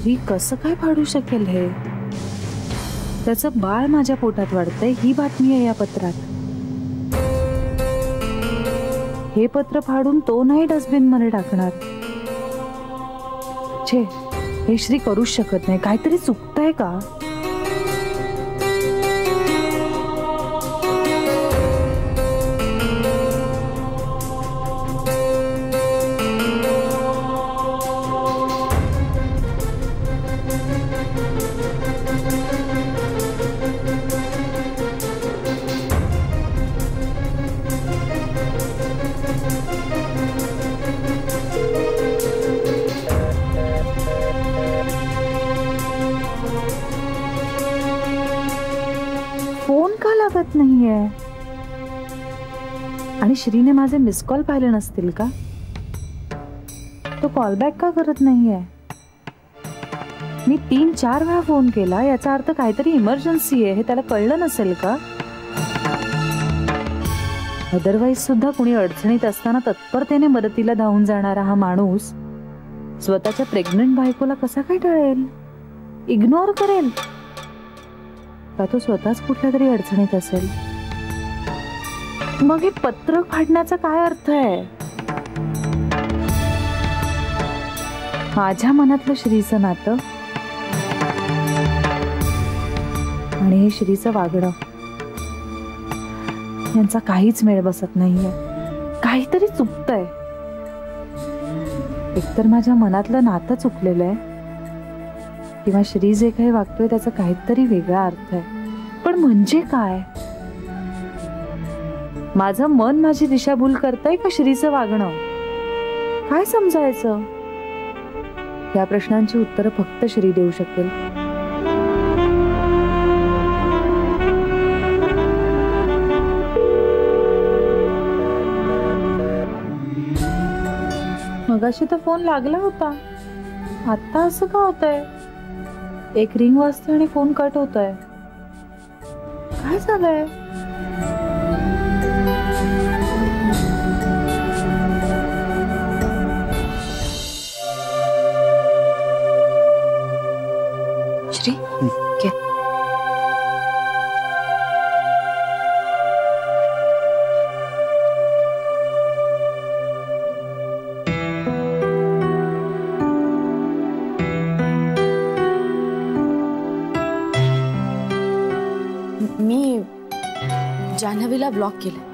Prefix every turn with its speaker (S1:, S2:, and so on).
S1: श्री कसं काय फाडू शकेल हे? त्याचं बाळ माझ्या पोटात वाढतंय ही बातमी आहे या पत्रात. हे पत्र फाडून तो नाही डस्टबिन मध्ये टाकणार. छे, हे श्री करूच शकत नाही. काहीतरी चुकतंय का? फोन का लागत नाहीये? आणि श्रीने माझे मिस कॉल पाहिले नसतील का? तो कॉल बॅक का करत नाहीये? मी 3-4 वेळा फोन केला, याचा अर्थ काहीतरी इमर्जन्सी आहे हे त्याला कळलं नसेल का? अदरवाईज सुद्धा कुणी अडचणीत असताना तत्परतेने मदतीला धावून जाणारा हा माणूस स्वतःच्या प्रेग्नंट बायकोला कसा काय टळेल, इग्नोर करेल? का तो स्वतःच कुठल्या तरी अडचणीत असेल? मग हे पत्र फाडण्याचा काय अर्थ आहे? माझ्या मनातलं श्रीचं नातं आणि हे श्रीचं वागणं यांचा काहीच मेळ बसत नाहीये. काहीतरी चुकतंय. एकतर माझ्या मनातलं नातं चुकलेलं आहे किंवा श्री जे काही वागतोय त्याचा काहीतरी वेगळा अर्थ आहे. पण म्हणजे काय? माझं मन माझी दिशाभूल करतंय का श्रीचं वागणं? काय समजायचं? या प्रश्नांची उत्तरं फक्त श्री देऊ शकेल. मगाशी तर फोन लागला होता, आता असं का होतंय? एक रिंग वाजते आणि फोन कट होतोय. काय झालंय?
S2: श्री, क्या?
S3: मी जान्हवीला ब्लॉक केलं.